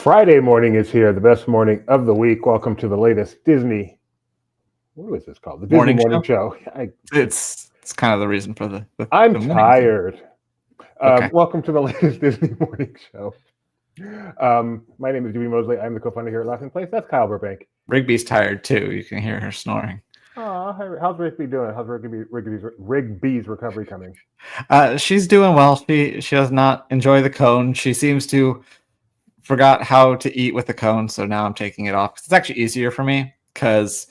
Friday morning is here, the best morning of the week. Welcome to the latest Disney. What was this called? The Disney Morning Show. It's kind of the reason for the I'm the tired. Okay. Welcome to the latest Disney Morning Show. My name is Dewey Mosley. I'm the co-founder here at Laughing Place. That's Kyle Burbank. Rigby's tired too. You can hear her snoring. How's Rigby doing? How's Rigby's recovery coming? She's doing well. She does not enjoy the cone. She seems to forgot how to eat with the cone, so now I'm taking it off. It's actually easier for me because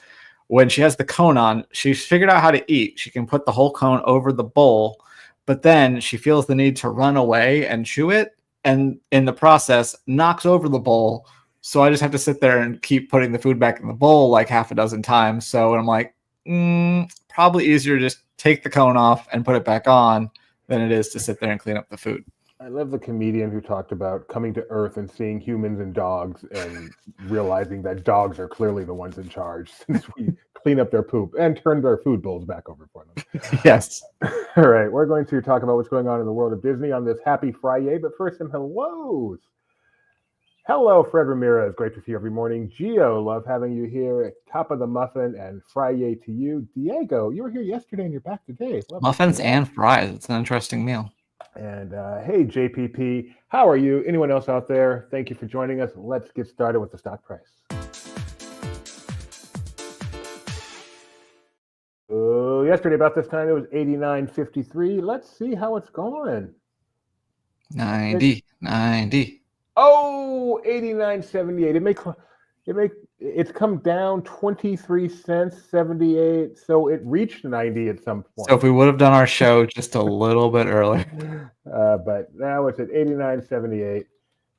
when she has the cone on, she's figured out how to eat. She can put the whole cone over the bowl, but then she feels the need to run away and chew it, and in the process knocks over the bowl. So I just have to sit there and keep putting the food back in the bowl like half a dozen times. So I'm like, probably easier to just take the cone off and put it back on than it is to sit there and clean up the food. I love the comedian who talked about coming to Earth and seeing humans and dogs and realizing that dogs are clearly the ones in charge since we clean up their poop and turn their food bowls back over for them. Yes. All right. We're going to talk about what's going on in the world of Disney on this happy Friday. But first, some hellos. Hello, Fred Ramirez. Great to see you every morning. Gio, love having you here at Top of the Muffin and Friday to you. Diego, you were here yesterday and you're back today. Love muffins and fries. It's an interesting meal. And hey, JPP, how are you? Anyone else out there? Thank you for joining us. Let's get started with the stock price. Yesterday about this time, it was $89.53. Let's see how it's going. 90. Oh, $89.78. It's come down 23 cents, 78. So it reached 90 at some point. So if we would have done our show just a little bit earlier. But now it's at 89.78.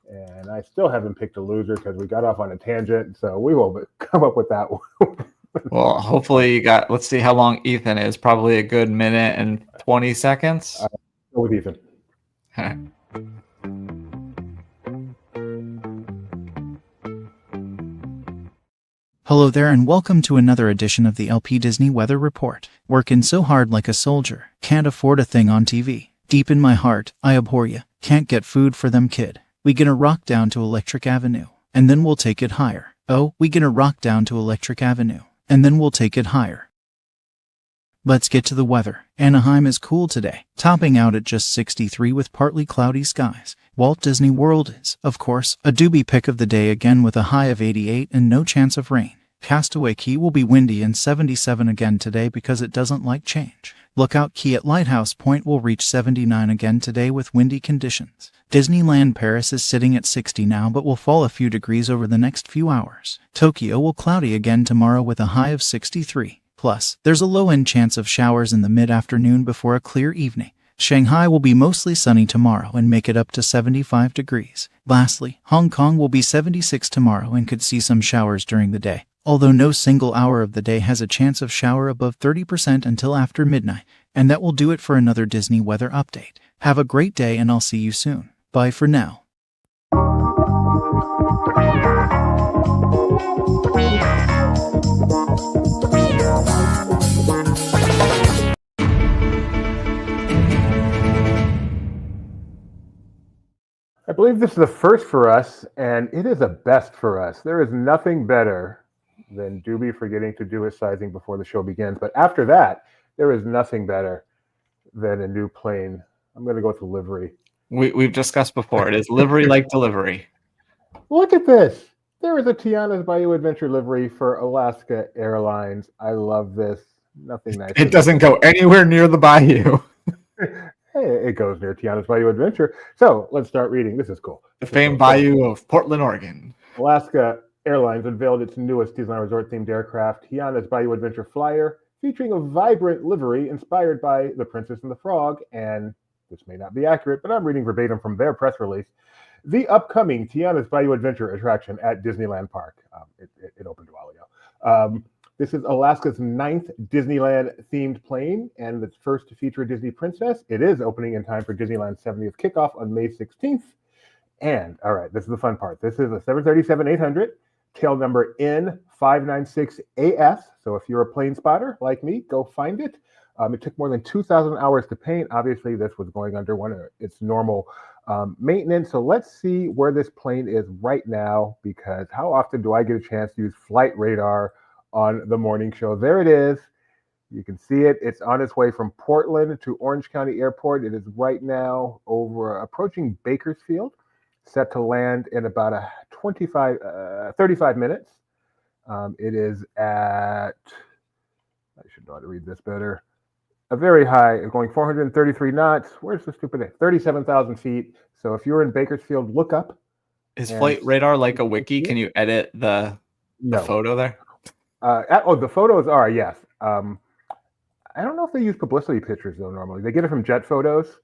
And I still haven't picked a loser because we got off on a tangent. So we will come up with that one. Well, hopefully you got, let's see how long Ethan is. Probably a good minute and 20 seconds. Go with Ethan. All right. Hello there and welcome to another edition of the LP Disney Weather Report. Working so hard like a soldier, can't afford a thing on TV. Deep in my heart, I abhor ya. Can't get food for them kid. We gonna rock down to Electric Avenue, and then we'll take it higher. Oh, we gonna rock down to Electric Avenue, and then we'll take it higher. Let's get to the weather. Anaheim is cool today, topping out at just 63 with partly cloudy skies. Walt Disney World is, of course, a doobie pick of the day again with a high of 88 and no chance of rain. Castaway Cay will be windy and 77 again today because it doesn't like change. Lookout Cay at Lighthouse Point will reach 79 again today with windy conditions. Disneyland Paris is sitting at 60 now but will fall a few degrees over the next few hours. Tokyo will cloudy again tomorrow with a high of 63. Plus, there's a low-end chance of showers in the mid-afternoon before a clear evening. Shanghai will be mostly sunny tomorrow and make it up to 75 degrees. Lastly, Hong Kong will be 76 tomorrow and could see some showers during the day, although no single hour of the day has a chance of shower above 30% until after midnight. And that will do it for another Disney weather update. Have a great day and I'll see you soon. Bye for now. I believe this is the first for us, and it is a best for us. There is nothing better than Doobie forgetting to do his sizing before the show begins. But after that, there is nothing better than a new plane. I'm going to go with the livery. We've discussed before. It is livery like delivery. Look at this. There is a Tiana's Bayou Adventure livery for Alaska Airlines. I love this. Nothing nice. It doesn't go anywhere near the bayou. Hey, it goes near Tiana's Bayou Adventure. So let's start reading. This is cool. The famed bayou of Portland, Oregon. Alaska Airlines unveiled its newest Disneyland Resort-themed aircraft, Tiana's Bayou Adventure Flyer, featuring a vibrant livery inspired by The Princess and the Frog, and this may not be accurate, but I'm reading verbatim from their press release. The upcoming Tiana's Bayou Adventure attraction at Disneyland Park. It opened a while ago. This is Alaska's 9th Disneyland-themed plane, and its first to feature a Disney princess. It is opening in time for Disneyland's 70th kickoff on May 16th. And, all right, this is the fun part. This is a 737-800, tail number N596AS. So if you're a plane spotter like me, go find it. It took more than 2,000 hours to paint. Obviously, this was going under one of its normal maintenance. So let's see where this plane is right now, because how often do I get a chance to use flight radar on the morning show? There it is. You can see it. It's on its way from Portland to Orange County Airport. It is right now approaching Bakersfield, set to land in about 35 minutes. It is at, I should know how to read this better, a very high, going 433 knots. Where's the stupid thing? 37,000 feet. So if you're in Bakersfield, look up. Is flight radar like a wiki? Can you edit the photo there? The photos are, yes. I don't know if they use publicity pictures though. Normally they get it from Jet Photos,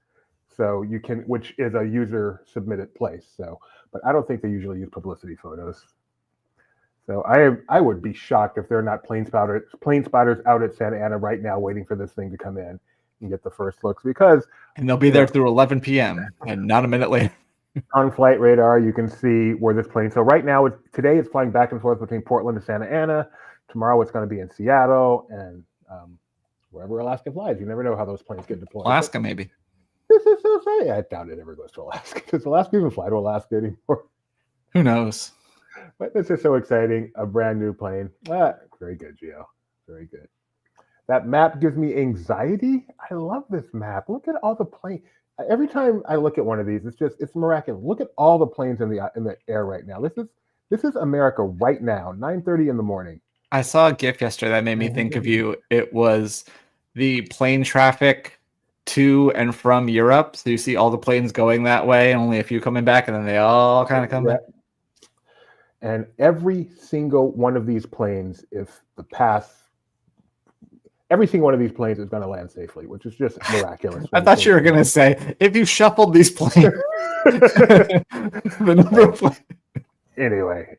so you can, which is a user submitted place. So, but I don't think they usually use publicity photos. So I would be shocked if they're not plane spotters out at Santa Ana right now waiting for this thing to come in and get the first looks, because and they'll be there through 11 p.m. and not a minute later. On flight radar, you can see where this plane. So right now, today it's flying back and forth between Portland and Santa Ana. Tomorrow it's going to be in Seattle and wherever Alaska flies. You never know how those planes get deployed. Alaska, maybe. This is so funny. I doubt it ever goes to Alaska. Does Alaska even fly to Alaska anymore? Who knows? But this is so exciting. A brand new plane. Very good, Gio. Very good. That map gives me anxiety. I love this map. Look at all the planes. Every time I look at one of these, it's miraculous. Look at all the planes in the air right now. This is America right now, 9:30 in the morning. I saw a GIF yesterday that made me think of you. It was the plane traffic to and from Europe. So you see all the planes going that way, and only a few coming back, and then they all kind of come back. And every single one of these planes, every single one of these planes is going to land safely, which is just miraculous. I thought you were going to say, if you shuffled these planes, the number of planes. Anyway,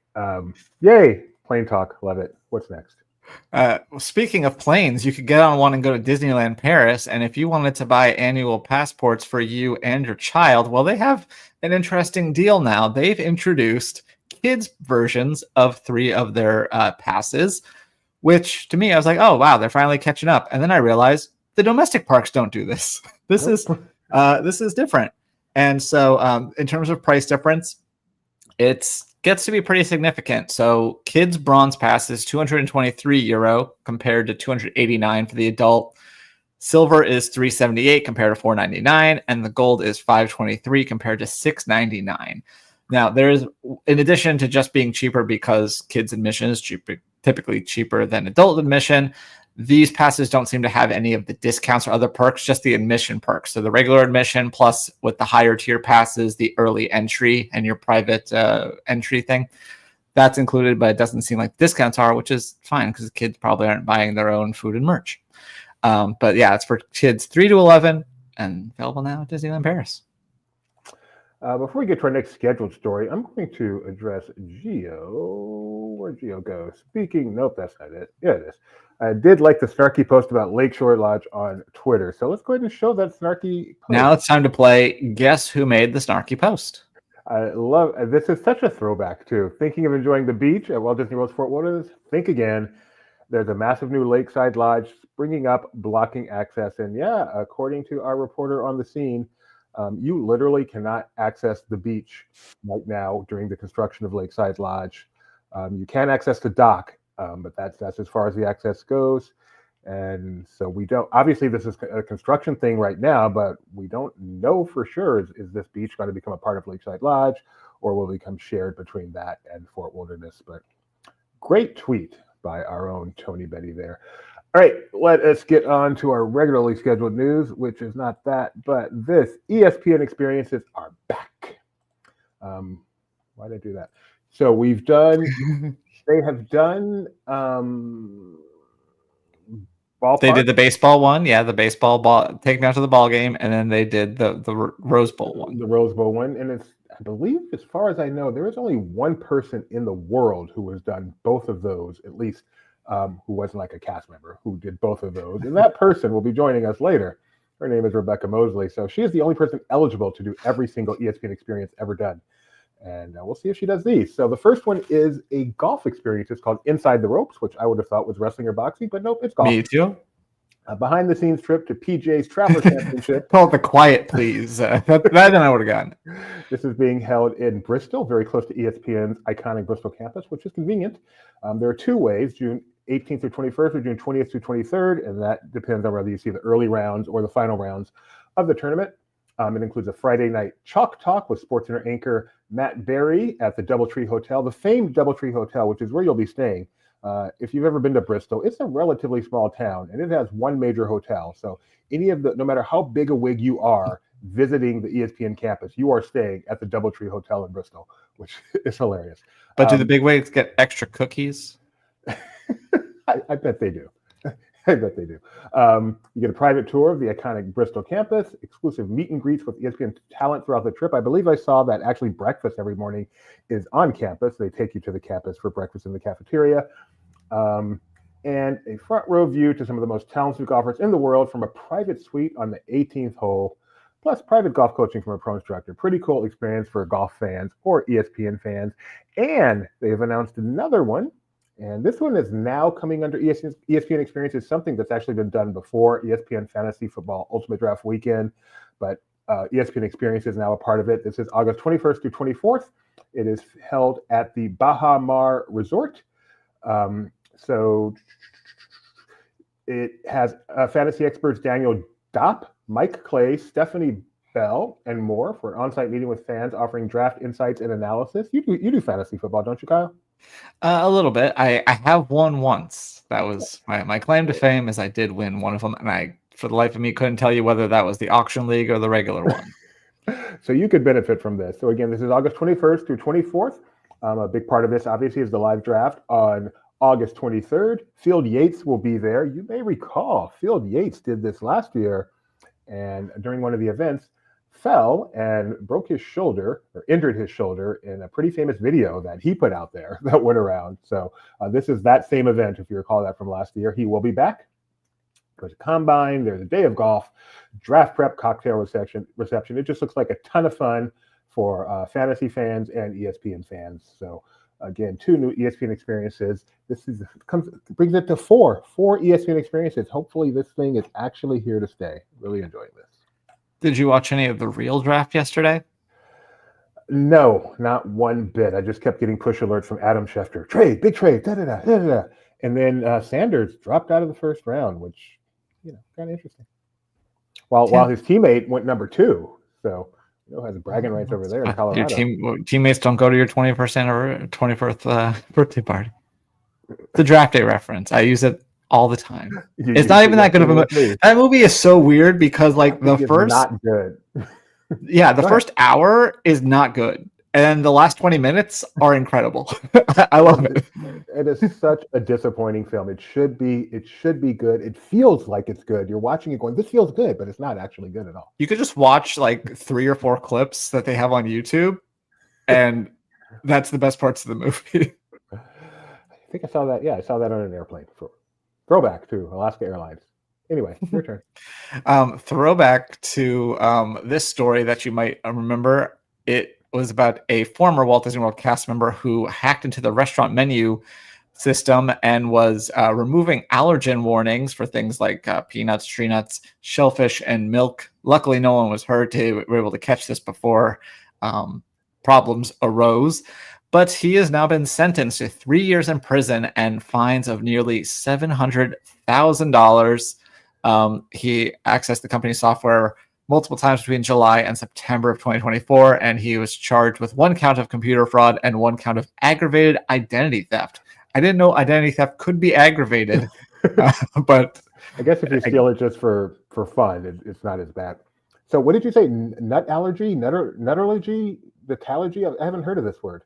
yay, plane talk. Love it. What's next? Speaking of planes, you could get on one and go to Disneyland Paris. And if you wanted to buy annual passports for you and your child, well, they have an interesting deal now. They've introduced kids versions of 3 of their passes, which to me, I was like, oh, wow, they're finally catching up. And then I realized the domestic parks don't do this. This is different. And so in terms of price difference, it gets to be pretty significant. So kids bronze pass is €223 compared to 289 for the adult. Silver is $378 compared to $499, and the gold is $523 compared to $699. Now, there is, in addition to just being cheaper because kids admission is typically cheaper than adult admission, these passes don't seem to have any of the discounts or other perks, just the admission perks. So the regular admission plus with the higher tier passes, the early entry and your private entry thing, that's included, but it doesn't seem like discounts are, which is fine because kids probably aren't buying their own food and merch. But yeah, it's for kids 3 to 11 and available now at Disneyland Paris. Before we get to our next scheduled story, I'm going to address Gio. Where Gio goes? Nope, that's not it. Yeah, it is. I did like the snarky post about Lakeshore Lodge on Twitter. So let's go ahead and show that snarky post. Now it's time to play Guess Who Made the Snarky Post. I love this. Is such a throwback too. Thinking of enjoying the beach at Walt Disney World's Fort Lauderdale? Think again. There's a massive new lakeside lodge springing up, blocking access. And yeah, according to our reporter on the scene, you literally cannot access the beach right now during the construction of Lakeside Lodge. You can access the dock, but that's as far as the access goes. And so we don't, obviously this is a construction thing right now, but we don't know for sure, is this beach going to become a part of Lakeside Lodge, or will it become shared between that and Fort Wilderness? But great tweet by our own Tony Betty there. All right, let us get on to our regularly scheduled news, which is not that, but this. ESPN experiences are back. Why did I do that? So we've done, they have done ballpark. They did the baseball one. Yeah, the baseball ball, take me out to the ball game. And then they did the Rose Bowl one. The Rose Bowl one. And it's, I believe, as far as I know, there is only one person in the world who has done both of those, at least. Who wasn't like a cast member, who did both of those. And that person will be joining us later. Her name is Rebecca Mosley. So she is the only person eligible to do every single ESPN experience ever done. And we'll see if she does these. So the first one is a golf experience. It's called Inside the Ropes, which I would have thought was wrestling or boxing, but nope, it's golf. Me too. A behind-the-scenes trip to PJ's Traveler Championship. Call it the Quiet Please. That I would have gotten. This is being held in Bristol, very close to ESPN's iconic Bristol campus, which is convenient. There are 2 ways, June 18th through 21st or June 20th through 23rd, and that depends on whether you see the early rounds or the final rounds of the tournament. It includes a Friday night chalk talk with SportsCenter anchor Matt Berry at the Doubletree Hotel, the famed Doubletree Hotel, which is where you'll be staying. If you've ever been to Bristol, it's a relatively small town, and it has one major hotel. So no matter how big a wig you are visiting the ESPN campus, you are staying at the Doubletree Hotel in Bristol, which is hilarious. But do the big wigs get extra cookies? I bet they do. I bet they do. You get a private tour of the iconic Bristol campus, exclusive meet and greets with ESPN talent throughout the trip. I believe I saw that actually breakfast every morning is on campus. They take you to the campus for breakfast in the cafeteria. And a front row view to some of the most talented golfers in the world from a private suite on the 18th hole, plus private golf coaching from a pro instructor. Pretty cool experience for golf fans or ESPN fans. And they have announced another one. And this one is now coming under ESPN Experience. It's something that's actually been done before, ESPN Fantasy Football Ultimate Draft Weekend. But ESPN Experience is now a part of it. This is August 21st through 24th. It is held at the Baha Resort. So it has fantasy experts Daniel Dopp, Mike Clay, Stephanie Bell, and more for an on-site meeting with fans offering draft insights and analysis. You do fantasy football, don't you, Kyle? A little bit. I have won once. That was my claim to fame, is I did win one of them, and I, for the life of me, couldn't tell you whether that was the auction league or the regular one. So you could benefit from this. So again, this is August 21st through 24th. A big part of this, obviously, is the live draft on August 23rd. Field Yates will be there. You may recall Field Yates did this last year, and during one of the events, fell and broke his shoulder or injured his shoulder in a pretty famous video that he put out there that went around. So this is that same event, if you recall that from last year. He will be back. There's a combine, there's a day of golf, draft prep, cocktail reception. It just looks like a ton of fun for fantasy fans and ESPN fans. So again, 2 new ESPN experiences. Brings it to 4 ESPN experiences. Hopefully this thing is actually here to stay. Really enjoying this. Did you watch any of the real draft yesterday? No, not one bit. I just kept getting push alerts from Adam Schefter. Trade, big trade, da-da-da, da-da-da. And then Sanders dropped out of the first round, which, kind of interesting. While his teammate went number 2. So, has bragging rights over there in Colorado. Your teammates don't go to your 21st or 21st birthday party. The draft day reference. I use it all the time. It's not even that good of a movie. That movie is so weird because the first not good. Yeah, the first hour is not good. And the last 20 minutes are incredible. I love it. It is such a disappointing film. It should be good. It feels like it's good. You're watching it going, this feels good, but it's not actually good at all. You could just watch 3 or 4 clips that they have on YouTube, and that's the best parts of the movie. I think I saw that. Yeah, I saw that on an airplane. Throwback to Alaska Airlines. Anyway, your turn. Throwback to this story that you might remember. It was about a former Walt Disney World cast member who hacked into the restaurant menu system and was removing allergen warnings for things like peanuts, tree nuts, shellfish, and milk. Luckily, no one was hurt. They were able to catch this before problems arose. But he has now been sentenced to 3 years in prison and fines of nearly $700,000. He accessed the company's software multiple times between July and September of 2024, and he was charged with 1 count of computer fraud and 1 count of aggravated identity theft. I didn't know identity theft could be aggravated, but I guess if you steal it just for fun, it's not as bad. So what did you say? Nut allergy? Nutterallergy? Nutallergy? I haven't heard of this word.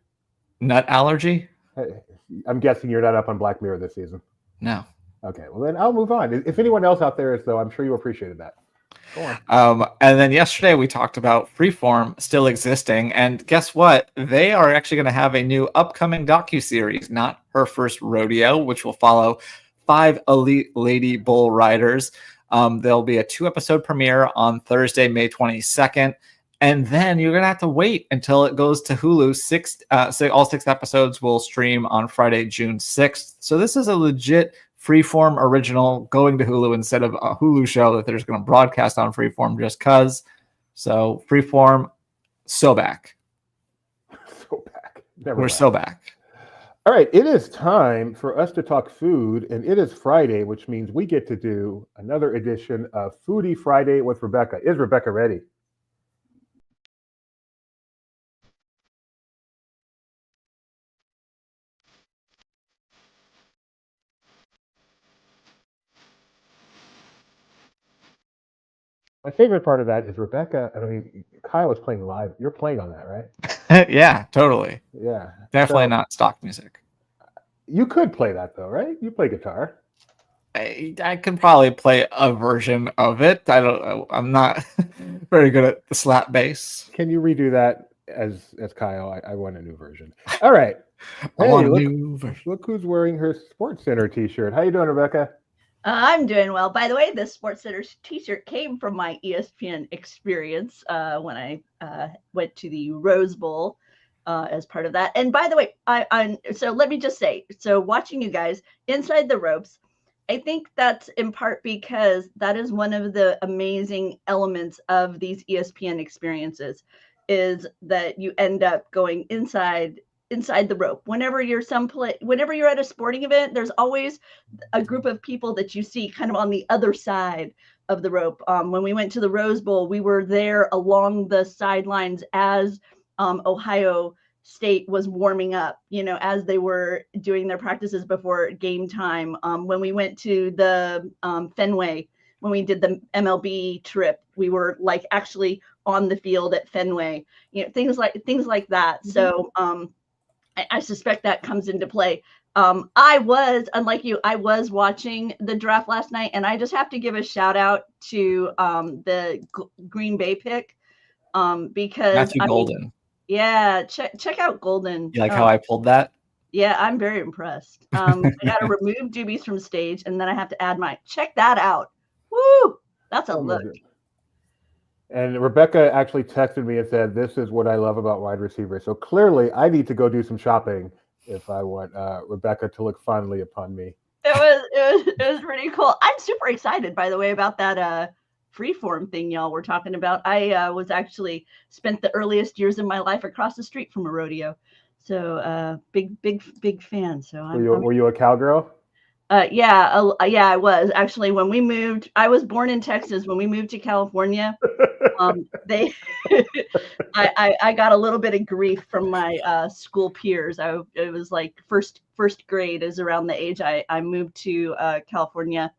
Nut allergy? I'm guessing you're not up on Black Mirror this season. No. Okay, well then I'll move on. If anyone else out there is, though, I'm sure you appreciated that. Go on. And then yesterday we talked about Freeform still existing, and guess what? They are actually going to have a new upcoming docuseries, Not Her First Rodeo, which will follow 5 elite lady bull riders. There'll be a 2-episode premiere on Thursday, May 22nd. And then you're going to have to wait until it goes to Hulu. All 6 episodes will stream on Friday, June 6th. So this is a legit Freeform original going to Hulu instead of a Hulu show that they're just going to broadcast on Freeform just because. So Freeform, so back. So back. Never We're left. so back. All right, it is time for us to talk food, and it is Friday, which means we get to do another edition of Foodie Friday with Rebecca. Is Rebecca ready? My favorite part of that is Rebecca. I mean, Kyle was playing live. You're playing on that, right? Yeah, totally. Yeah. Definitely So, not stock music. You could play that though, right? You play guitar. I can probably play a version of it. I'm not very good at the slap bass. Can you redo that as Kyle? I want a new version. All right. I Hey, want a new version. look who's wearing her Sports Center t-shirt. How you doing, Rebecca? I'm doing well. By the way, this Sports Center t-shirt came from my ESPN experience when I went to the Rose Bowl as part of that. And by the way, so let me just say, so watching you guys inside the ropes, I think that's in part because that is one of the amazing elements of these ESPN experiences is that you end up going inside the rope. Whenever you're whenever you're at a sporting event, there's always a group of people that you see kind of on the other side of the rope. When we went to the Rose Bowl, we were there along the sidelines as Ohio State was warming up, as they were doing their practices before game time. When we went to the Fenway, when we did the MLB trip, we were like actually on the field at Fenway, things like that. Mm-hmm. So I suspect that comes into play. I was, unlike you, I was watching the draft last night, and I just have to give a shout out to the Green Bay pick because Matthew Golden. Yeah, check out Golden. You like how I pulled that? Yeah, I'm very impressed. I got to remove doobies from stage, and then I have to add my. Check that out. Woo! That's a look. And Rebecca actually texted me and said, "This is what I love about wide receivers." So clearly, I need to go do some shopping if I want Rebecca to look fondly upon me. It was pretty cool. I'm super excited, by the way, about that Freeform thing y'all were talking about. I was actually spent the earliest years of my life across the street from a rodeo, so big fan. So were you a cowgirl? Yeah, I was actually. When we moved, I was born in Texas. When we moved to California, I got a little bit of grief from my school peers. It was like first grade is around the age I moved to California,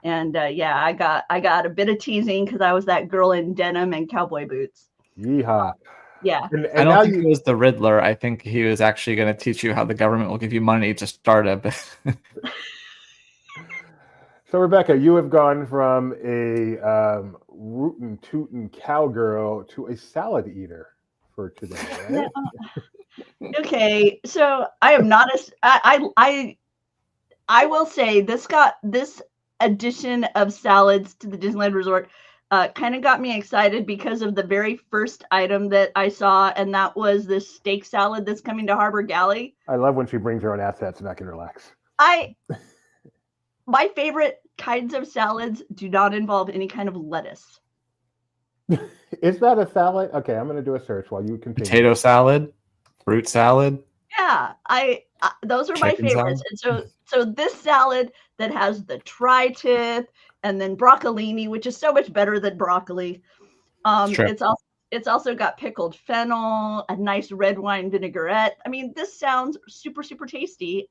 and I got a bit of teasing because I was that girl in denim and cowboy boots. Yeehaw! Yeah, and I don't think he was the Riddler. I think he was actually going to teach you how the government will give you money to start a. So, Rebecca, you have gone from a rootin' tootin' cowgirl to a salad eater for today, right? Okay, so I am not I will say this addition of salads to the Disneyland Resort kind of got me excited because of the very first item that I saw, and that was this steak salad that's coming to Harbor Galley. I love when she brings her own assets and I can relax. My favorite kinds of salads do not involve any kind of lettuce. Is that a salad? Okay, I'm going to do a search while you continue. Potato salad, fruit salad. Yeah, those are my favorites. Salad. And so this salad that has the tri-tip and then broccolini, which is so much better than broccoli. It's also got pickled fennel, a nice red wine vinaigrette. I mean, this sounds super, super tasty.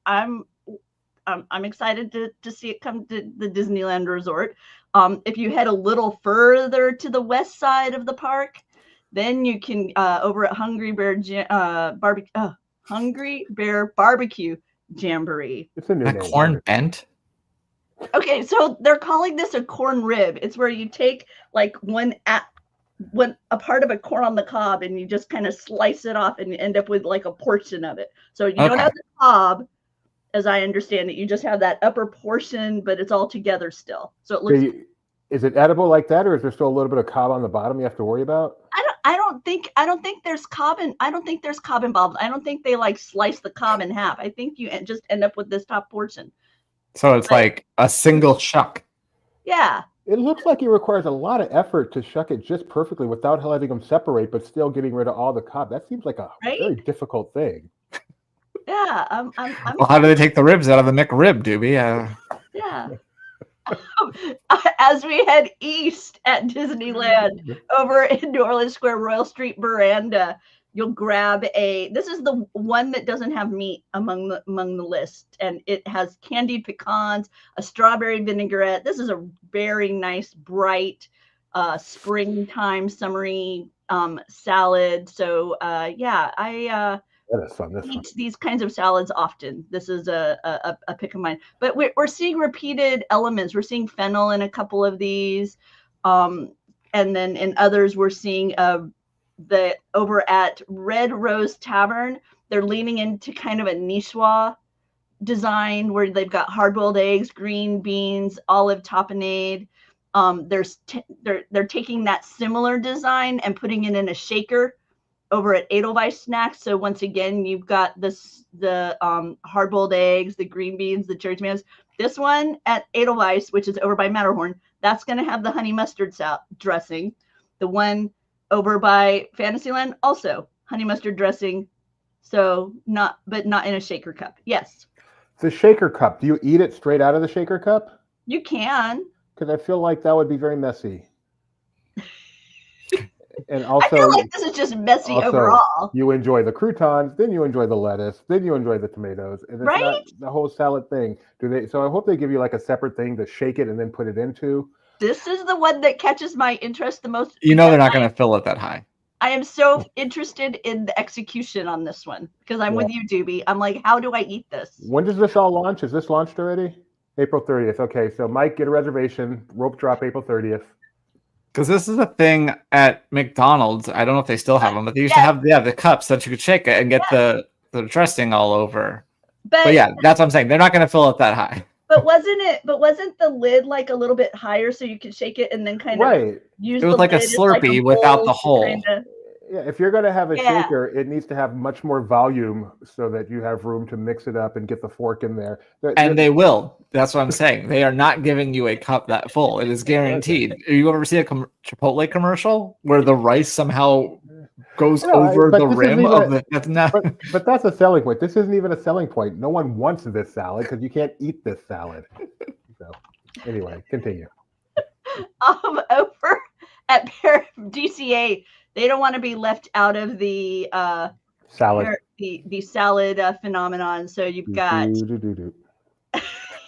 I'm excited to see it come to the Disneyland Resort. If you head a little further to the west side of the park, then you can over at Hungry Bear Barbecue Jamboree. It's a new name. Corn bent. Okay, so they're calling this a corn rib. It's where you take like a part of a corn on the cob and you just kind of slice it off and you end up with like a portion of it. So you don't have the cob. As I understand it, you just have that upper portion, but it's all together still. So it looks. Is it edible like that, or is there still a little bit of cob on the bottom you have to worry about? I don't think there's cob involved. I don't think they like slice the cob in half. I think you just end up with this top portion. So it's like a single shuck. Yeah. It looks like it requires a lot of effort to shuck it just perfectly without letting them separate, but still getting rid of all the cob. That seems like a very difficult thing. Yeah. I'm Well, how do they take the ribs out of the McRib, Doobie? Yeah. As we head east at Disneyland over in New Orleans Square, Royal Street Veranda, you'll grab this is the one that doesn't have meat among the list, and it has candied pecans, a strawberry vinaigrette. This is a very nice, bright, springtime, summery salad. So yeah, I That is fun. eat these kinds of salads often. This is a pick of mine. But we're seeing repeated elements. We're seeing fennel in a couple of these, and then in others we're seeing over at Red Rose Tavern, they're leaning into kind of a niçoise design where they've got hard-boiled eggs, green beans, olive tapenade. They're taking that similar design and putting it in a shaker over at Edelweiss Snacks. So once again, you've got the hard-boiled eggs, the green beans, the cherry tomatoes. This one at Edelweiss, which is over by Matterhorn, that's going to have the honey mustard dressing. The one over by Fantasyland, also honey mustard dressing. So not in a shaker cup. Yes. The shaker cup. Do you eat it straight out of the shaker cup? You can. Because I feel like that would be very messy. And also, I feel like this is just messy overall. You enjoy the croutons, then you enjoy the lettuce, then you enjoy the tomatoes, and it's not the whole salad thing. So I hope they give you like a separate thing to shake it and then put it into. This is the one that catches my interest the most. You know they're not going to fill it that high. I am so interested in the execution on this one because I'm with you, Doobie. I'm like, how do I eat this? When does this all launch? Is this launched already? April 30th. Okay, so Mike, get a reservation. Rope drop April 30th. Because this is a thing at McDonald's. I don't know if they still have them, but they used to have the cups that you could shake it and get the dressing all over. But yeah, that's what I'm saying. They're not going to fill it that high. But wasn't the lid like a little bit higher so you could shake it and then kind of use it? It was like a Slurpee without the hole. Yeah, if you're going to have a shaker, it needs to have much more volume so that you have room to mix it up and get the fork in there. And they will. That's what I'm saying. They are not giving you a cup that full. It is guaranteed. Have you ever seen a Chipotle commercial where the rice somehow goes over the rim of the... That's not... but that's a selling point. This isn't even a selling point. No one wants this salad because you can't eat this salad. So anyway, continue. Over at DCA, they don't want to be left out of the salad. The salad phenomenon. So you've got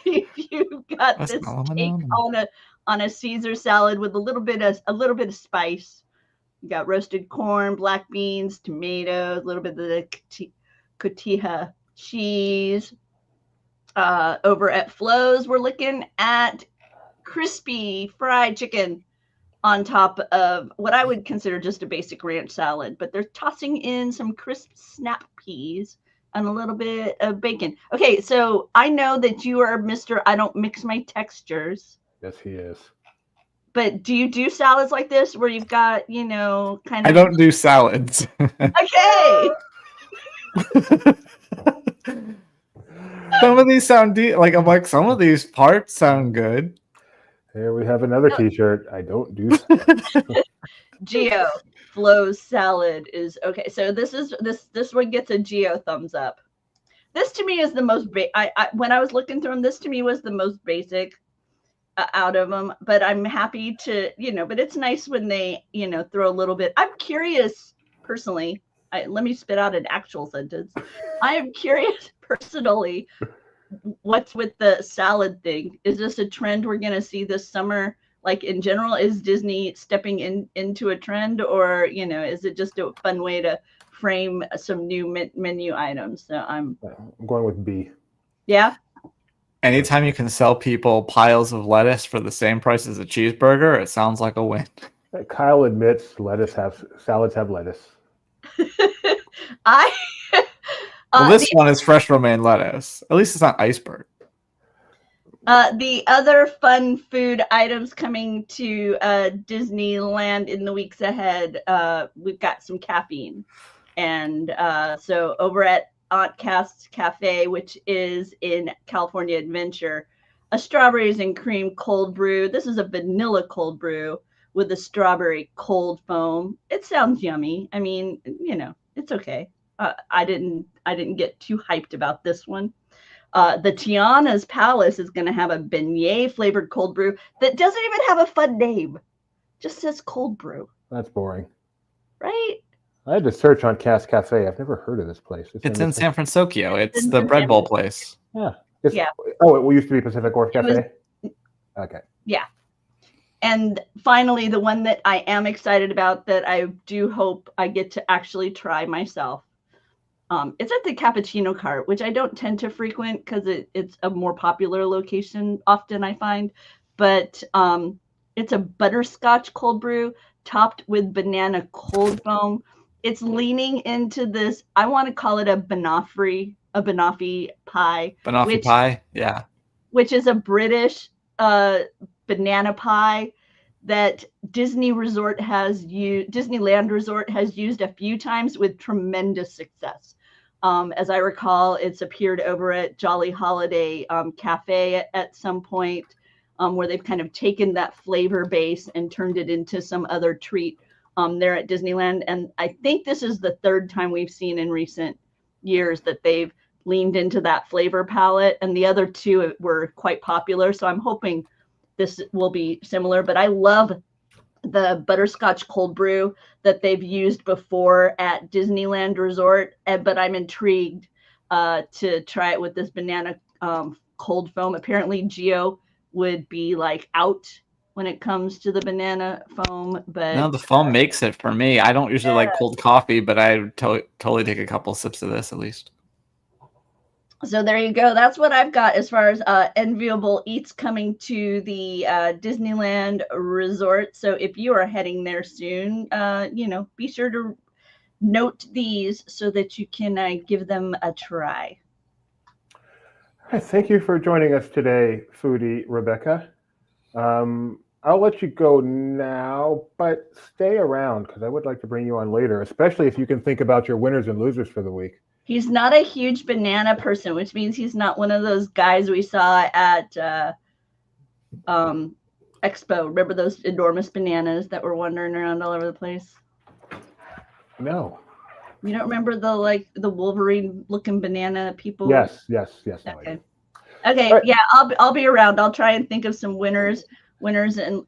you've got this take on a Caesar salad with a little bit of spice. You got roasted corn, black beans, tomatoes, a little bit of the cotija cheese. Over at Flo's, we're looking at crispy fried chicken on top of what I would consider just a basic ranch salad, but they're tossing in some crisp snap peas and a little bit of bacon. Okay, so I know that you are Mr. I don't mix my textures. Yes, he is. But do you do salads like this where you've got, kind of... I don't do salads. Okay. Some of these sound I'm like, some of these parts sound good. Here we have another T-shirt. I don't do Geo Flo's salad is okay. So this one gets a Geo thumbs up. This to me is the most when I was looking through them, this to me was the most basic out of them. But I'm happy to But it's nice when they throw a little bit. I'm curious personally. Let me spit out an actual sentence. I am curious personally. What's with the salad thing? Is this a trend we're going to see this summer? Like in general, is Disney stepping into a trend, or is it just a fun way to frame some new menu items? So I'm going with B. Yeah. Anytime you can sell people piles of lettuce for the same price as a cheeseburger, it sounds like a win. Kyle admits salads have lettuce. This one is fresh romaine lettuce. At least it's not iceberg. The other fun food items coming to Disneyland in the weeks ahead, we've got some caffeine. And so over at Aunt Cass's Cafe, which is in California Adventure, a strawberries and cream cold brew. This is a vanilla cold brew with a strawberry cold foam. It sounds yummy. I mean, it's okay. I didn't get too hyped about this one. The Tiana's Palace is going to have a beignet flavored cold brew that doesn't even have a fun name. Just says cold brew. That's boring. Right? I had to search on Cass Cafe. I've never heard of this place. It's in San Francisco. It's the bread bowl place. Yeah. Oh, it used to be Pacific Wharf Cafe? Okay. Yeah. And finally, the one that I am excited about that I do hope I get to actually try myself. It's at the Cappuccino Cart, which I don't tend to frequent because it's a more popular location often, I find. But it's a butterscotch cold brew topped with banana cold foam. It's leaning into this, I want to call it a banoffee pie. Banoffee pie, yeah. Which is a British banana pie that Disneyland Resort has used a few times with tremendous success. As I recall, it's appeared over at Jolly Holiday Cafe at some point, where they've kind of taken that flavor base and turned it into some other treat there at Disneyland. And I think this is the third time we've seen in recent years that they've leaned into that flavor palette, and the other two were quite popular. So I'm hoping this will be similar, but I love the butterscotch cold brew that they've used before at Disneyland Resort, but I'm intrigued to try it with this banana cold foam. Apparently Geo would be like out when it comes to the banana foam, but no, the foam makes it for me. I don't usually like cold coffee, but I totally take a couple sips of this at least. So there you go. That's what I've got as far as enviable eats coming to the Disneyland Resort. So if you are heading there soon, be sure to note these so that you can give them a try. All right, thank you for joining us today, foodie Rebecca. I'll let you go now, but stay around because I would like to bring you on later, especially if you can think about your winners and losers for the week. He's not a huge banana person, which means he's not one of those guys we saw at Expo. Remember those enormous bananas that were wandering around all over the place? No. You don't remember the Wolverine looking banana people? Yes. Okay. Right. Yeah, I'll be around. I'll try and think of some winners and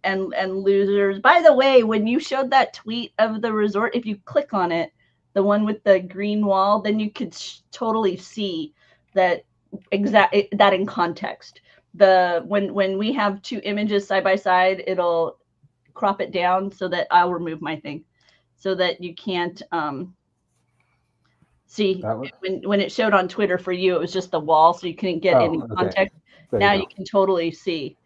losers. By the way, when you showed that tweet of the resort, if you click on it, the one with the green wall, then you could totally see that that in context. When we have two images side by side, it'll crop it down so that I'll remove my thing so that you can't see when it showed on Twitter for you, it was just the wall, so you couldn't get any context. Now you can totally see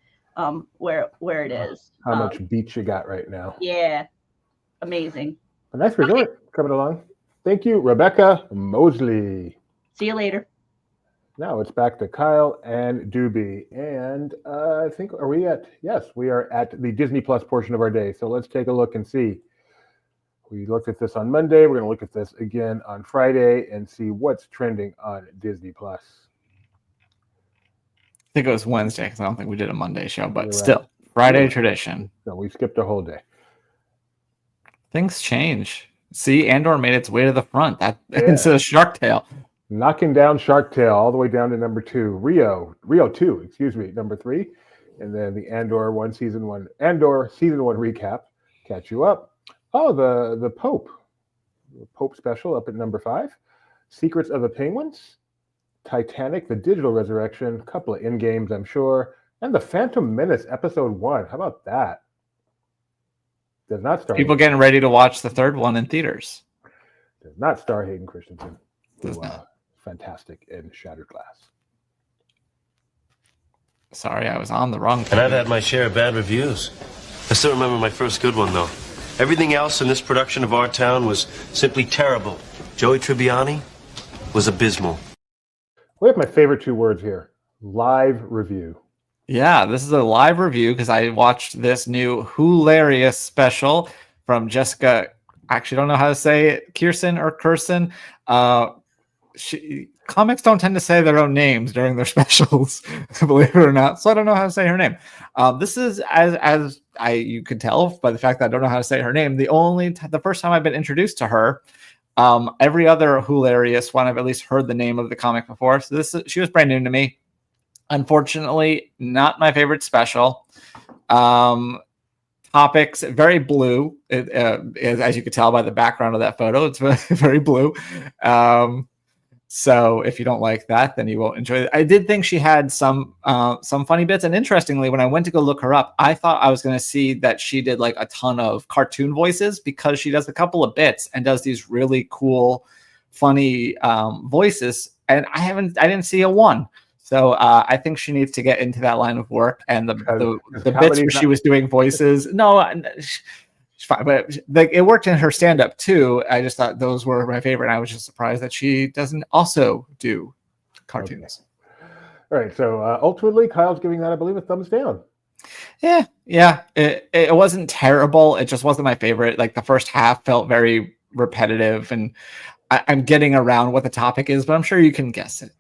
where it is. How much beach you got right now. Yeah. Amazing. A nice resort coming along. Thank you, Rebecca Mosley. See you later. Now it's back to Kyle and Doobie. And I think, we are at the Disney Plus portion of our day. So let's take a look and see. We looked at this on Monday. We're going to look at this again on Friday and see what's trending on Disney Plus. I think it was Wednesday because I don't think we did a Monday show, but still, Friday tradition. No, we skipped a whole day. Things change. See, Andor made its way to the front. It's a Shark Tale. Knocking down Shark Tale all the way down to number 2. Rio 2, number 3. And then the Andor season 1 recap. Catch you up. Oh, the Pope special up at number 5. Secrets of the Penguins. Titanic, the Digital Resurrection. A couple of in-games, I'm sure. And the Phantom Menace episode 1. How about that? Does not star people getting ready to watch the third one in theaters. Does not star Hayden Christensen. Does not. Fantastic in Shattered Glass. Sorry, I was on the wrong. And I've had my share of bad reviews. I still remember my first good one, though. Everything else in this production of Our Town was simply terrible. Joey Tribbiani was abysmal. We have my favorite 2 words here. Live review. Yeah, this is a live review because I watched this new hilarious special from Jessica. Actually, don't know how to say it. Kirsten or Kirsten. comics don't tend to say their own names during their specials, believe it or not. So I don't know how to say her name. This is as you could tell by the fact that I don't know how to say her name. The first time I've been introduced to her. Every other hilarious one, I've at least heard the name of the comic before. So she was brand new to me. Unfortunately, not my favorite special. Topics very blue, as you could tell by the background of that photo. It's very, very blue. So if you don't like that, then you won't enjoy it. I did think she had some funny bits, and interestingly, when I went to go look her up, I thought I was going to see that she did like a ton of cartoon voices, because she does a couple of bits and does these really cool, funny voices, and I didn't see a one. So I think she needs to get into that line of work, and the bits where she was doing voices. No, it's fine, but like it worked in her stand-up too. I just thought those were my favorite. I was just surprised that she doesn't also do cartoons. Okay. All right, so ultimately, Kyle's giving that, I believe, a thumbs down. Yeah. It wasn't terrible. It just wasn't my favorite. Like the first half felt very repetitive, and I'm getting around what the topic is, but I'm sure you can guess it.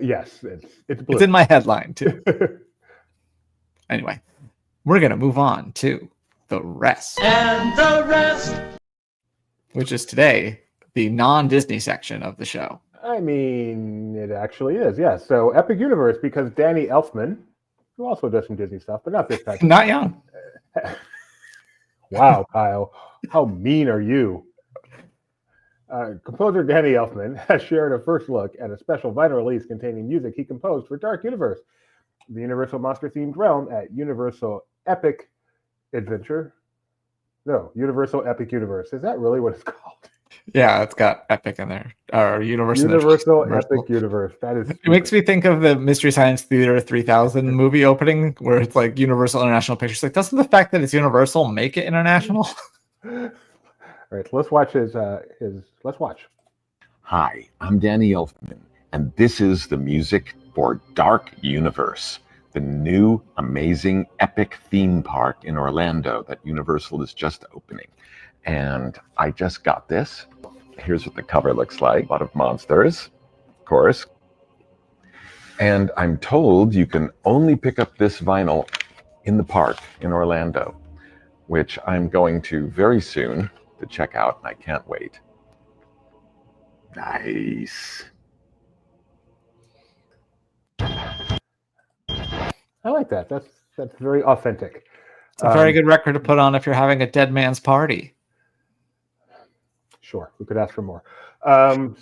Yes, it's blue. It's in my headline too. Anyway, we're gonna move on to the rest. And the rest, which is today the non-Disney section of the show. I mean, it actually is, yes. So Epic Universe, because Danny Elfman, who also does some Disney stuff, but not this time. Not young. Wow, Kyle, how mean are you? Composer Danny Elfman has shared a first look at a special vinyl release containing music he composed for Dark Universe, the Universal Monster-themed realm at Universal Epic Adventure. No, Universal Epic Universe. Is that really what it's called? Yeah, it's got Epic in there. Or Universal Epic Universe. That is. It makes me think of the Mystery Science Theater 3000 movie opening, where it's like Universal International Pictures. Like, doesn't the fact that it's Universal make it international? All right, so let's watch his. Let's watch. Hi, I'm Danny Elfman, and this is the music for Dark Universe, the new amazing epic theme park in Orlando that Universal is just opening. And I just got this. Here's what the cover looks like. A lot of monsters, of course. And I'm told you can only pick up this vinyl in the park in Orlando, which I'm going to very soon to check out, and I can't wait. Nice. I like that. That's very authentic. It's a very good record to put on if you're having a dead man's party. Sure, we could ask for more.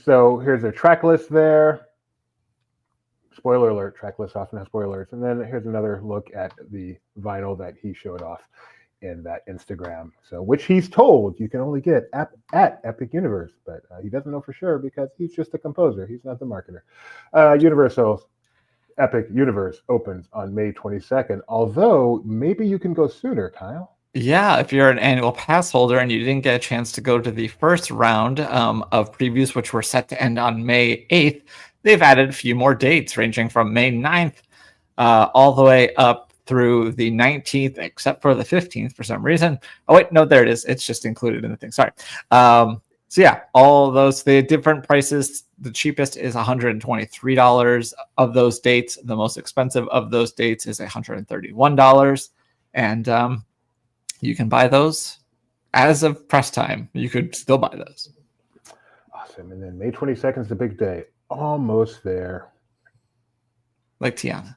So here's a track list there. Spoiler alert, track lists often have spoilers. And then here's another look at the vinyl that he showed off in that Instagram. So, which he's told you can only get at Epic Universe, but he doesn't know for sure because he's just a composer. He's not the marketer. Universal's Epic Universe opens on May 22nd, although maybe you can go sooner, Kyle. Yeah, if you're an annual pass holder and you didn't get a chance to go to the first round of previews, which were set to end on May 8th, they've added a few more dates ranging from May 9th all the way up through the 19th, except for the 15th for some reason. Oh, wait, no, there it is. It's just included in the thing. Sorry. So yeah, all those, the different prices. The cheapest is $123 of those dates. The most expensive of those dates is $131. And you can buy those as of press time. You could still buy those. Awesome. And then May 22nd is the big day. Almost there. Like Tiana.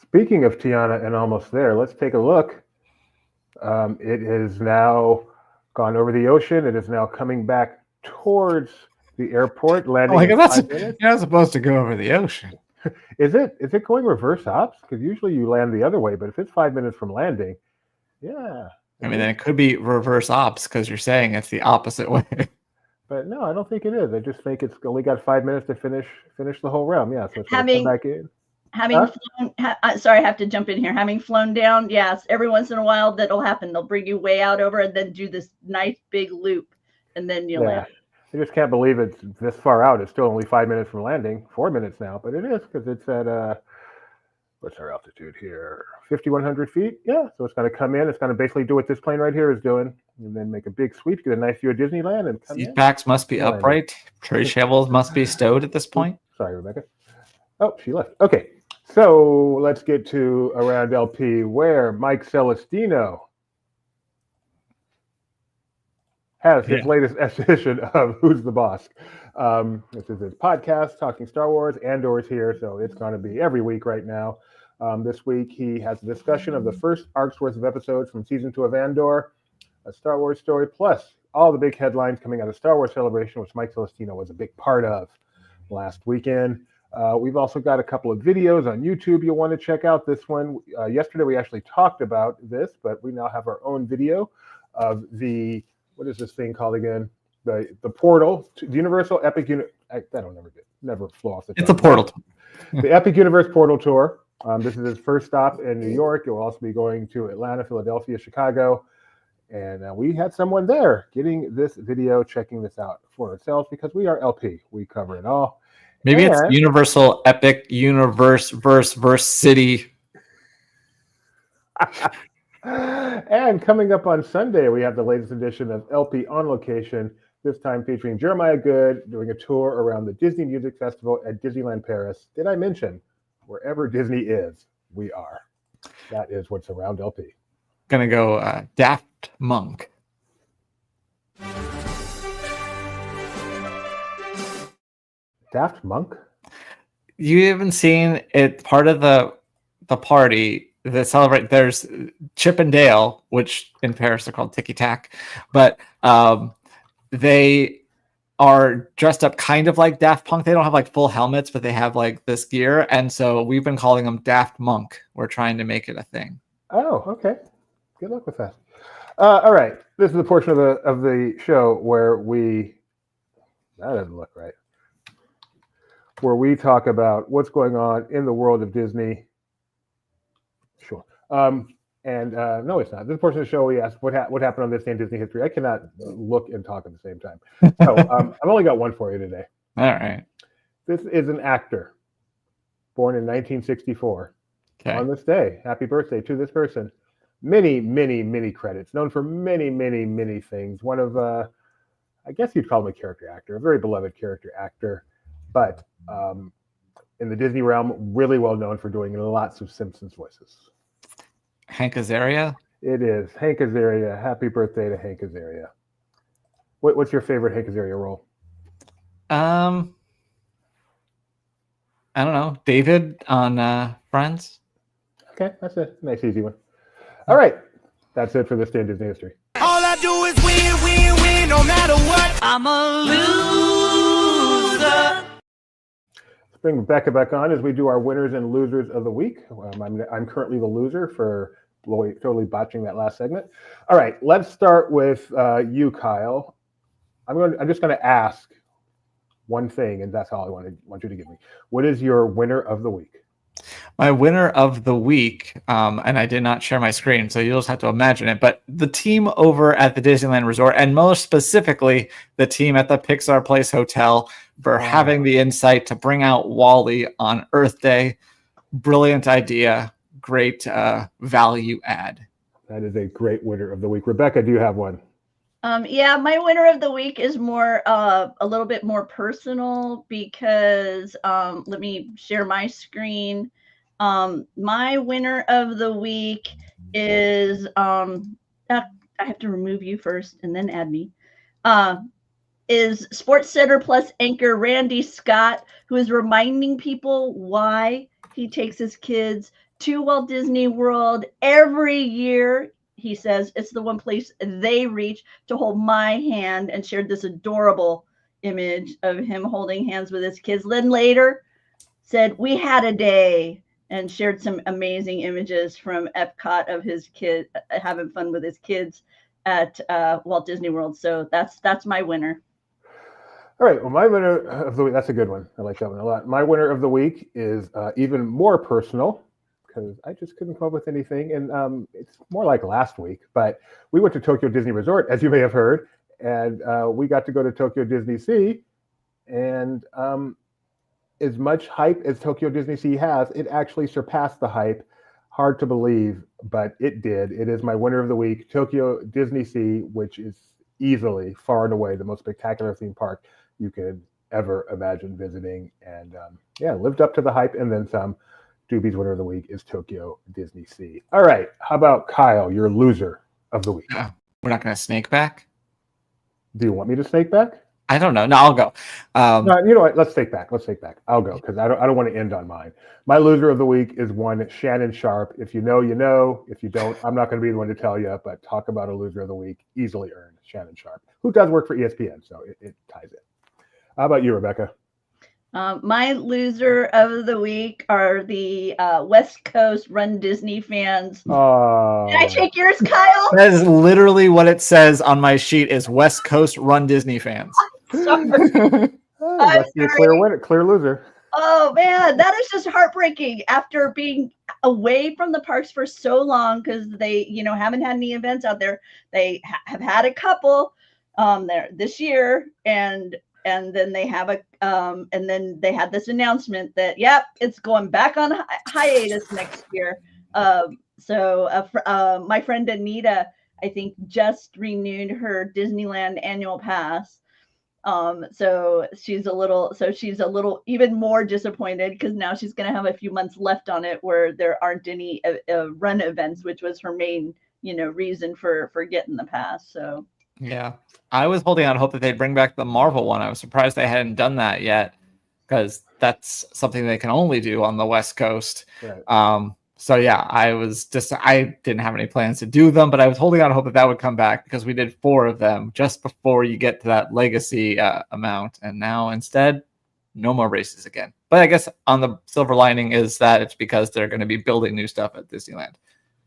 Speaking of Tiana and almost there, let's take a look. It is now gone over the ocean. It is now coming back towards the airport, landing in 5 minutes. You're not supposed to go over the ocean. Is it going reverse ops? Because usually you land the other way, but if it's 5 minutes from landing, yeah. I mean, then it could be reverse ops because you're saying it's the opposite way. But no, I don't think it is. I just think it's only got 5 minutes to finish the whole realm. Yeah, so it's going to come back in. Flown, sorry, I have to jump in here. Having flown down, yes, every once in a while that'll happen. They'll bring you way out over and then do this nice big loop, and then you'll land. I just can't believe it's this far out. It's still only 5 minutes from landing. 4 minutes now, but it is because it's at what's our altitude here? 5,100 feet. Yeah, so it's going to come in. It's going to basically do what this plane right here is doing, and then make a big sweep, get a nice view of Disneyland, and come Seat in. backs must be upright. Tray shovels must be stowed at this point. Sorry, Rebecca. Oh, she left. Okay, so let's get to Around LP, where Mike Celestino has his latest edition of Who's the Boss. This is his podcast, Talking Star Wars. Andor's here, so it's going to be every week right now. This week, he has a discussion of the first arc's worth of episodes from Season 2 of Andor, a Star Wars story, plus all the big headlines coming out of Star Wars Celebration, which Mike Celestino was a big part of last weekend. We've also got a couple of videos on YouTube you'll want to check out. This one, yesterday we actually talked about this, but we now have our own video of the, what is this thing called again? The portal, the Universal Epic I don't never flow off the tongue. It's a portal. The Epic Universe Portal Tour. This is his first stop in New York. It will also be going to Atlanta, Philadelphia, Chicago. And we had someone there getting this video, checking this out for ourselves because we are LP. We cover it all. Maybe it's Universal Epic Universe verse City. And coming up on Sunday, we have the latest edition of LP On Location, this time featuring Jeremiah Good doing a tour around the Disney Music Festival at Disneyland Paris. Did I mention, wherever Disney is, we are. That is what's around LP. Gonna go Daft Monk. Daft Monk? You haven't seen it, part of the party that celebrate, there's Chip and Dale, which in Paris are called Tiki Tack, but they are dressed up kind of like Daft Punk. They don't have like full helmets, but they have like this gear, and so we've been calling them Daft Monk. We're trying to make it a thing. Oh, okay. Good luck with that. All right, this is the portion of the show where that doesn't look right, where we talk about what's going on in the world of Disney. Sure. No, it's not. This portion of the show, we asked what happened on this day in Disney history. I cannot look and talk at the same time. So I've only got one for you today. All right. This is an actor born in 1964. Okay. On this day, happy birthday to this person. Many, many, many credits. Known for many, many, many things. One of, I guess you'd call him a character actor, a very beloved character actor. But in the Disney realm, really well known for doing lots of Simpsons voices. Hank Azaria? It is. Hank Azaria. Happy birthday to Hank Azaria. What's your favorite Hank Azaria role? I don't know. David on Friends? Okay, that's a nice, easy one. All right. That's it for this day in Disney history. All I do is win, win, win, no matter what. I'm a loser. Let's bring Rebecca back on as we do our winners and losers of the week. I'm currently the loser for totally botching that last segment. All right, let's start with you, Kyle. I'm just going to ask one thing, and that's all I want you to give me. What is your winner of the week? My winner of the week, and I did not share my screen, so you'll just have to imagine it, but the team over at the Disneyland Resort, and most specifically, the team at the Pixar Place Hotel for having the insight to bring out Wall-E on Earth Day. Brilliant idea. Great value add. That is a great winner of the week. Rebecca, do you have one? Yeah, my winner of the week is more a little bit more personal because let me share my screen. My winner of the week is I have to remove you first and then add me. Is Sports Center Plus anchor Randy Scott, who is reminding people why he takes his kids to Walt Disney World every year. He says it's the one place they reach to hold my hand, and shared this adorable image of him holding hands with his kids. Then later said, "We had a day," and shared some amazing images from Epcot of his kid having fun with his kids at Walt Disney World. So that's my winner. All right. Well, my winner of the week, that's a good one. I like that one a lot. My winner of the week is even more personal, because I just couldn't come up with anything. And it's more like last week, but we went to Tokyo Disney Resort, as you may have heard, and we got to go to Tokyo Disney Sea. And as much hype as Tokyo Disney Sea has, it actually surpassed the hype. Hard to believe, but it did. It is my winner of the week, Tokyo Disney Sea, which is easily, far and away, the most spectacular theme park you could ever imagine visiting. And lived up to the hype and then some. Doobie's winner of the week is Tokyo Disney Sea. All right, how about Kyle, your loser of the week? We're not going to snake back? Do you want me to snake back? I don't know. No, I'll go. No, you know what? Let's take back. I'll go because I don't want to end on mine. My loser of the week is one Shannon Sharp. If you know, you know. If you don't, I'm not going to be the one to tell you. But talk about a loser of the week, easily earned, Shannon Sharp, who does work for ESPN, so it ties in. How about you, Rebecca? My loser of the week are the West Coast Run Disney fans. Can I take yours, Kyle? That is literally what it says on my sheet is West Coast Run Disney fans. Must be a clear winner, clear loser. Oh man, that is just heartbreaking after being away from the parks for so long because they, haven't had any events out there. They have had a couple there this year, and then they have and then they had this announcement that it's going back on hiatus next year. So my friend Anita, I think, just renewed her Disneyland annual pass. So she's a little even more disappointed because now she's going to have a few months left on it where there aren't any run events, which was her main, reason for getting the pass. So. Yeah, I was holding out hope that they'd bring back the Marvel one. I was surprised they hadn't done that yet because that's something they can only do on the West Coast. Right. So yeah, I didn't have any plans to do them, but I was holding out hope that would come back because we did 4 of them just before you get to that legacy amount. And now instead, no more races again. But I guess on the silver lining is that it's because they're going to be building new stuff at Disneyland.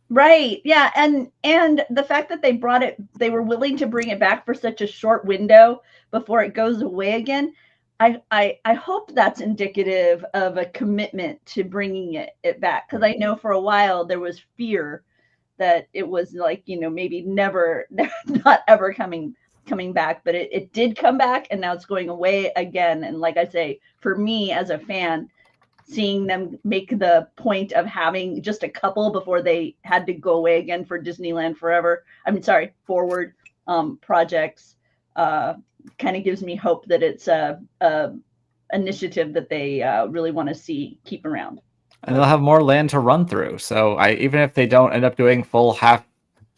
Right. Yeah. And the fact that they were willing to bring it back for such a short window before it goes away again. I hope that's indicative of a commitment to bringing it back. Cause I know for a while there was fear that it was like, maybe never, not ever coming back, but it did come back and now it's going away again. And like I say, for me as a fan, seeing them make the point of having just a couple before they had to go away again for Disneyland Forward projects kind of gives me hope that it's a initiative that they really want to keep around. And they'll have more land to run through. So even if they don't end up doing full half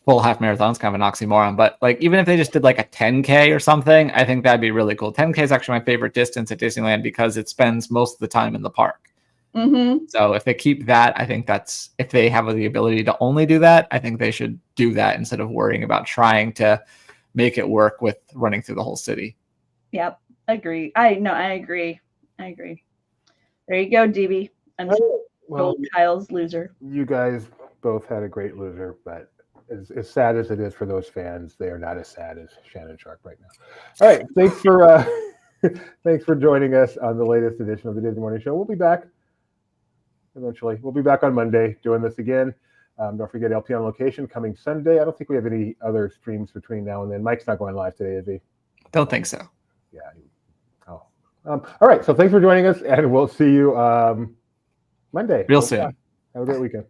marathons, kind of an oxymoron, but like even if they just did like a 10K or something, I think that'd be really cool. 10K is actually my favorite distance at Disneyland because it spends most of the time in the park. Mm-hmm. So if they keep that, I think if they have the ability to only do that, I think they should do that instead of worrying about trying to make it work with running through the whole city. Yep. Agree. I agree. There you go, DB. I'm Kyle's loser. You guys both had a great loser, but as sad as it is for those fans, they are not as sad as Shannon Sharp right now. All right. Thanks for joining us on the latest edition of the Disney Morning Show. We'll be back eventually. We'll be back on Monday doing this again. Don't forget LP on Location coming Sunday. I don't think we have any other streams between now and then. Mike's not going live today, is he? Don't think so. Yeah. All right. So thanks for joining us, and we'll see you Monday. Real soon. Have a great weekend.